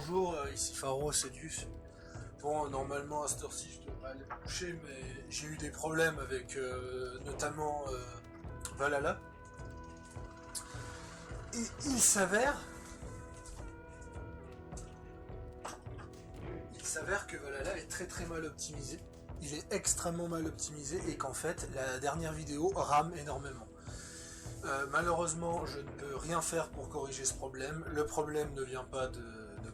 bonjour, ici Pharo, c'est Duf. Bon, normalement à cette heure-ci je devrais aller me coucher, mais j'ai eu des problèmes avec notamment Valhalla. Et il s'avère que Valhalla est très très mal optimisé. Il est extrêmement mal optimisé et qu'en fait la dernière vidéo rame énormément. Malheureusement, je ne peux rien faire pour corriger ce problème. Le problème ne vient pas de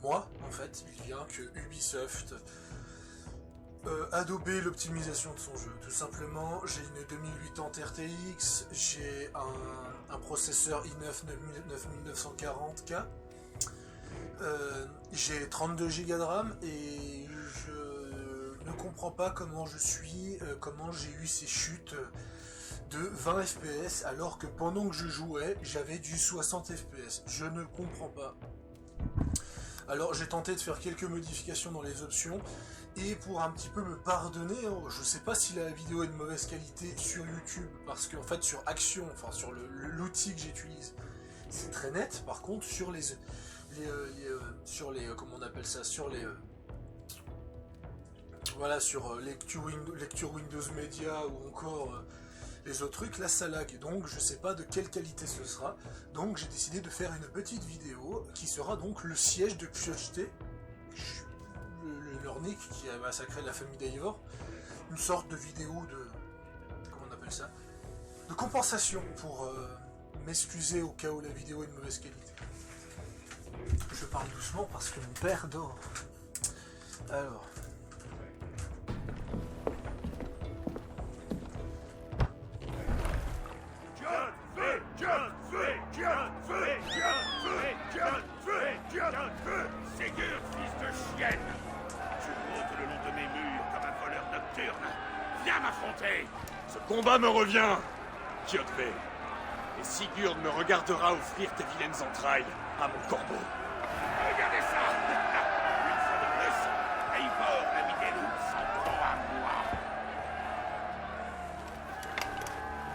moi, en fait, il vient que Ubisoft a dopé l'optimisation de son jeu. Tout simplement, j'ai une 2080 RTX, j'ai un processeur i9 9940K, j'ai 32 Go de RAM et je ne comprends pas comment comment j'ai eu ces chutes de 20 FPS alors que pendant que je jouais j'avais du 60 FPS. Je ne comprends pas. Alors j'ai tenté de faire quelques modifications dans les options et pour un petit peu me pardonner, je sais pas si la vidéo est de mauvaise qualité sur YouTube parce qu'en fait sur Action, enfin sur l'outil que j'utilise, c'est très net. Par contre sur comment on appelle ça, sur les voilà, sur lecture Windows Media ou encore les autres trucs, là ça lag, donc je sais pas de quelle qualité ce sera, donc j'ai décidé de faire une petite vidéo qui sera donc le siège de QHT, leur nick qui a massacré la famille d'Eivor, une sorte de vidéo de, comment on appelle ça, de compensation pour m'excuser au cas où la vidéo est de mauvaise qualité. Je parle doucement parce que mon père dort. Alors... Sigurd, fils de chienne! Tu rôdes le long de mes murs comme un voleur nocturne. Viens m'affronter! Ce combat me revient, Kjotve. Et Sigurd me regardera offrir tes vilaines entrailles à mon corbeau. Regardez ça! Une fois de plus, Eivor, l'ami des loups, s'en prend à moi.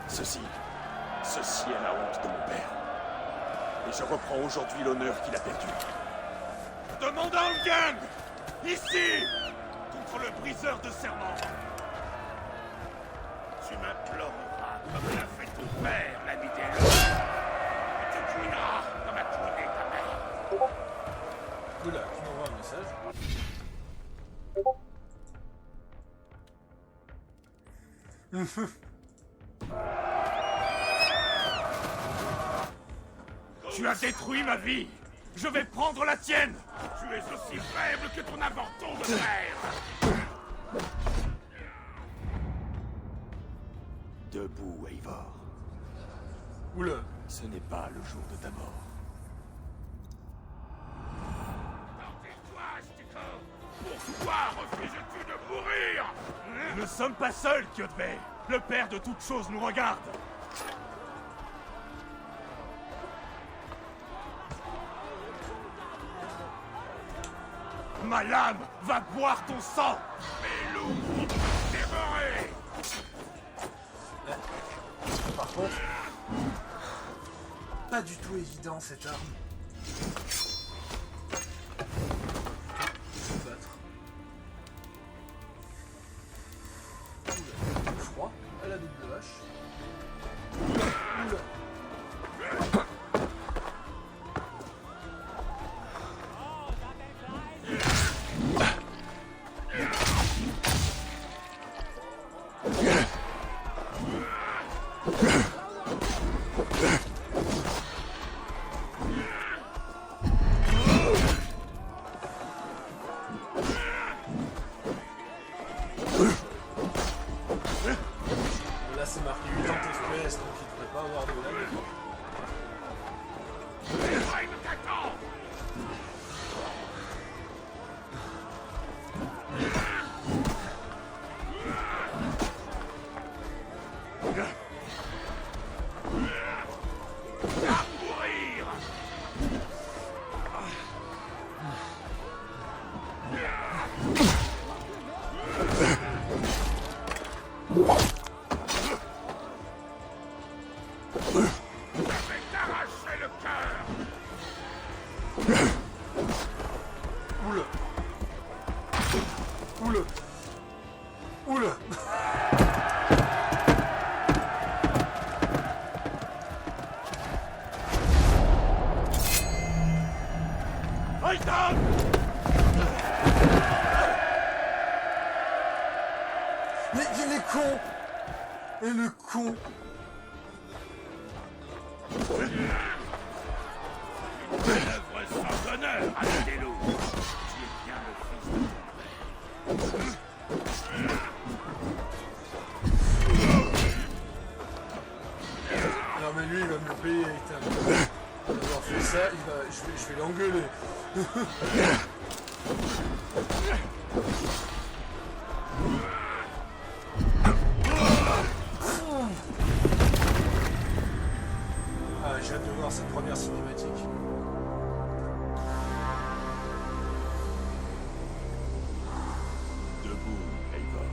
Ceci est la honte de mon père. Et je reprends aujourd'hui l'honneur qu'il a perdu. Je demande à Olgang, ici, contre le briseur de serment. Tu m'imploreras comme l'a fait ton père, l'ami des loups. Et tu cuineras comme a cuiné ta mère. Oula, tu m'envoies un message. Tu as détruit ma vie. Je vais prendre la tienne. Tu es aussi faible que ton avorton de père. Debout, Eivor. Oula. Ce n'est pas le jour de ta mort. Tais-toi, Stikov. Pourquoi refuses-tu de mourir? Nous ne sommes pas seuls, Kjotve. Le père de toutes choses nous regarde. Ma lame va boire ton sang. Mes loups dévorés. Par contre, pas du tout évident cette arme. Se battre. Oula, froid à la double hache. Oula, oula. Oula. Oula. Aitan! Mais il est con. Et le con. Une œuvre sans honneur, Amédélo. Tu es bien le fils de ton père. Non mais lui il va me le payer avec d'avoir fait ça, je vais l'engueuler. Ah, j'ai hâte de voir cette première cinématique. Debout, Eivor.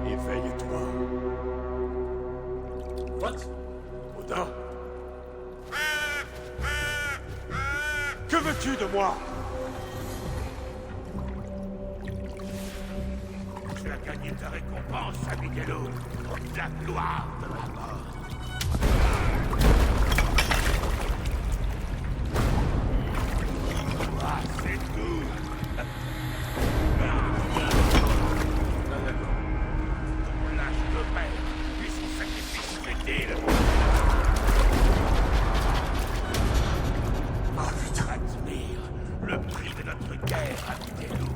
Éveille-toi. What? Odin? Que veux-tu de moi? Tu as gagné ta récompense, Abigailo. La gloire de la mort. Ah, c'est tout. Ah d'accord. Ton lâche de père, puis son sacrifice futile. Ah putain. Admire le prix de notre guerre, Abigailo.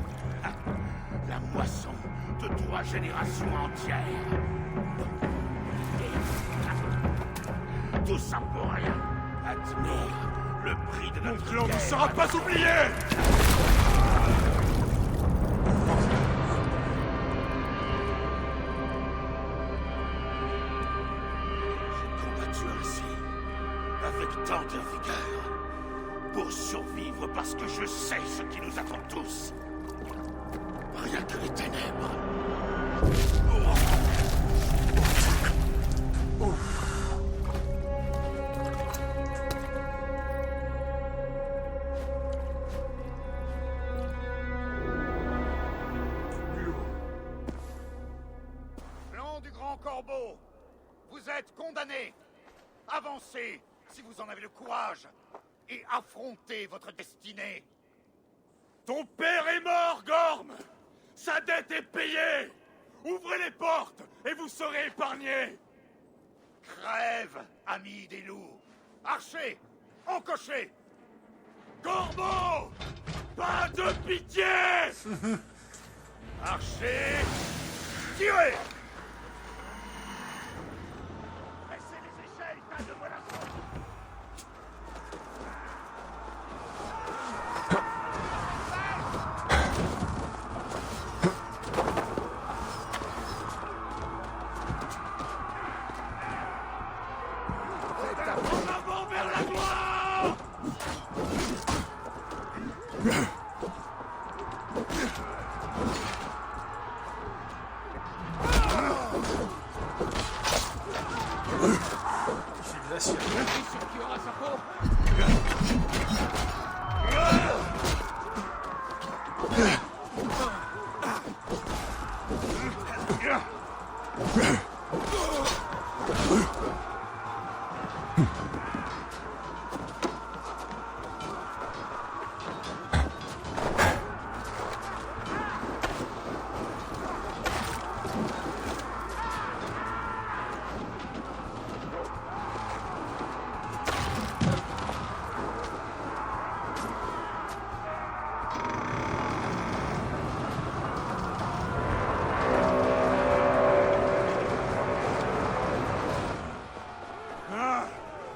La moisson de 3 générations entières. Tout ça pour rien. Admire le prix de notre guerre. Mon clan ne sera pas oublié. J'ai combattu ainsi, avec tant de vigueur, pour survivre parce que je sais ce qui nous attend tous. Rien que les ténèbres. Clan du Grand Corbeau, vous êtes condamnés. Avancez, si vous en avez le courage, et affrontez votre destinée. Ton père est mort, Gorm. Sa dette est payée. Ouvrez les portes et vous serez épargnés. Crève, ami des loups. Archer, encoché. Corbeau, pas de pitié. Archer, tirez. Baissez les échelles, tas de mollassons. En avant vers la gloire. Il fait glacial. Qui aura sa peau?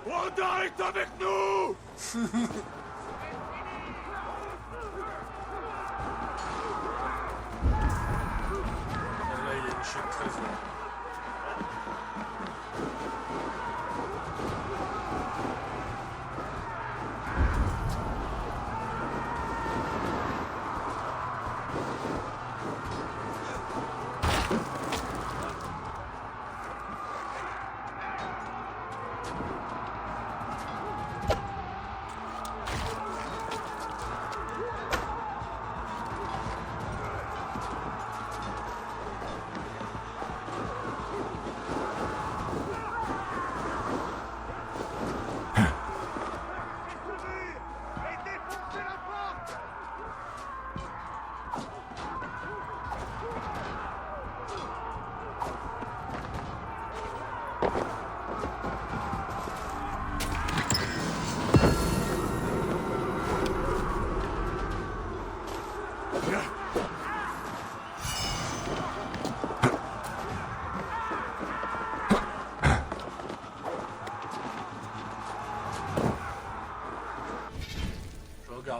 Odin est avec nous. Là, il y a une chute très forte.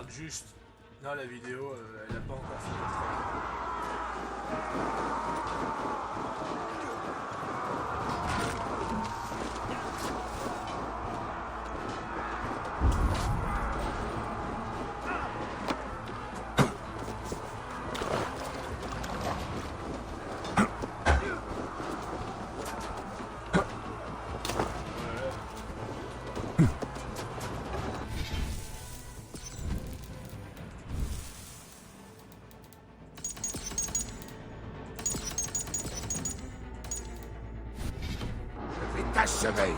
regarde juste. Non, la vidéo, elle a pas encore fini. T'achever.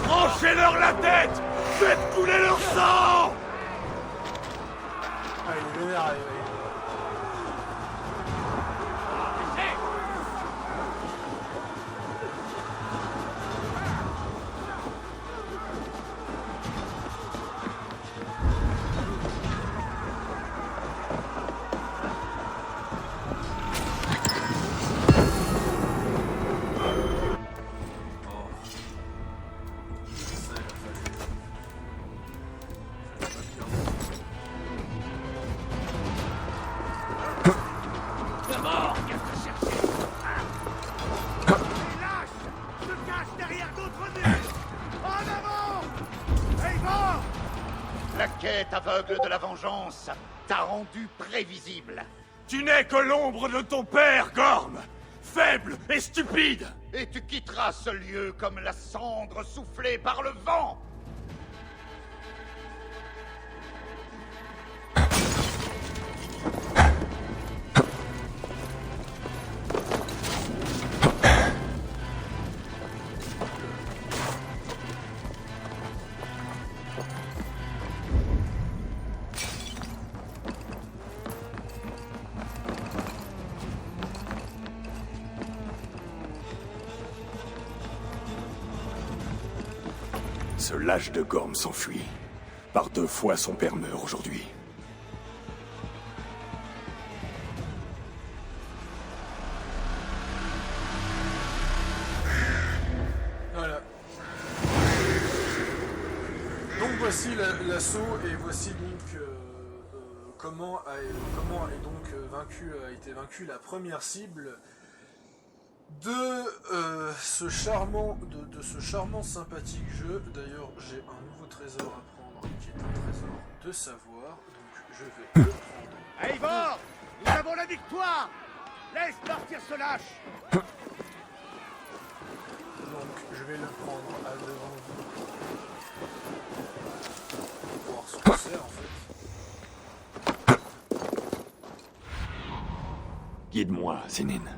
Tranchez-leur la tête! Faites couler leur sang! Ah, il est vénère, La quête aveugle de la vengeance t'a rendu prévisible. Tu n'es que l'ombre de ton père, Gorm! Faible et stupide! Et tu quitteras ce lieu comme la cendre soufflée par le vent! Ce lâche de Gorm s'enfuit. Par 2 fois, son père meurt aujourd'hui. Voilà. Donc voici l'assaut et voici donc comment a été vaincue la première cible de ce charmant sympathique jeu. D'ailleurs, j'ai un nouveau trésor à prendre qui est un trésor de savoir, donc je vais le prendre. Eivor, nous avons la victoire! Laisse partir ce lâche! Donc je vais le prendre à devant vous pour voir ce que c'est en fait. Guide-moi, Sénine.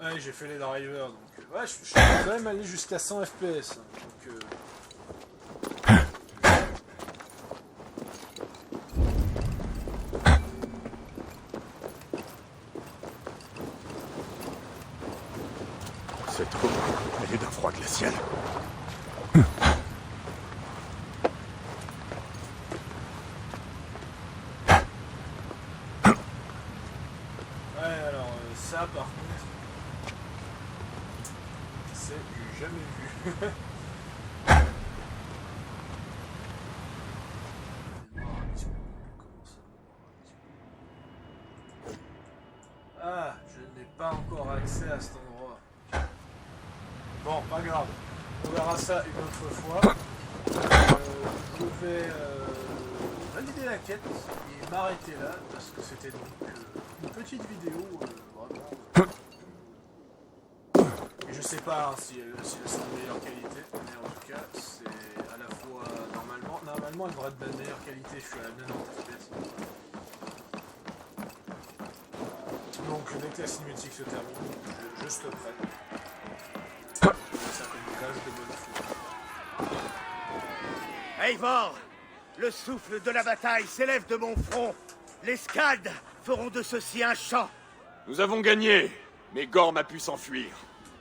Ouais, j'ai fait les drivers, donc ouais, je peux quand même aller jusqu'à 100 FPS. Donc, Cette eau, elle est d'un froid glacial. ouais, alors ça par contre, c'est du jamais vu. Ah, je n'ai pas encore accès à cet endroit. Bon, pas grave. On verra ça une autre fois. je vais valider la quête et m'arrêter là parce que c'était donc une petite vidéo vraiment. Et je sais pas hein, si elle sera de meilleure qualité, mais en tout cas c'est à la fois normalement elle devrait être de la meilleure qualité. Je suis à 90 FPS. Donc dès que la cinématique se termine, je stopperai. Ça comme une cage de bonne foi. Eivor, le souffle de la bataille s'élève de mon front. Les Scalds feront de ceci un chant. Nous avons gagné, mais Gorm a pu s'enfuir.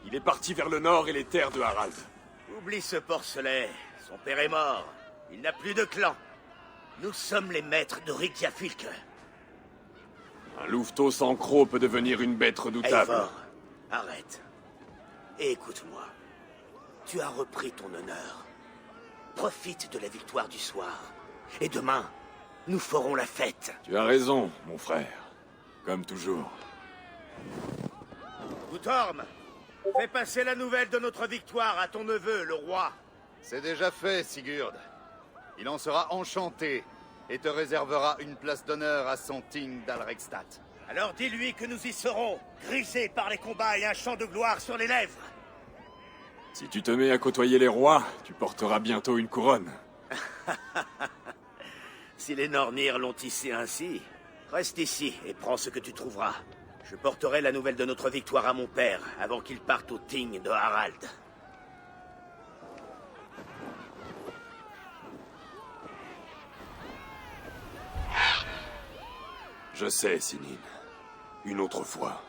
Il est parti vers le nord et les terres de Harald. Oublie ce porcelet. Son père est mort. Il n'a plus de clan. Nous sommes les maîtres de Reykjavik. Un louveteau sans croc peut devenir une bête redoutable. Eivor, arrête. Et écoute-moi. Tu as repris ton honneur. Profite de la victoire du soir. Et demain, nous ferons la fête. Tu as raison, mon frère. Comme toujours. Guttorm, fais passer la nouvelle de notre victoire à ton neveu, le roi. C'est déjà fait, Sigurd. Il en sera enchanté et te réservera une place d'honneur à son Ting d'Alrekstadt. Alors dis-lui que nous y serons, grisés par les combats et un chant de gloire sur les lèvres. Si tu te mets à côtoyer les rois, tu porteras bientôt une couronne. Si les Nornir l'ont tissé ainsi, reste ici et prends ce que tu trouveras. Je porterai la nouvelle de notre victoire à mon père avant qu'il parte au Ting de Harald. Je sais, Sinin. Une autre fois.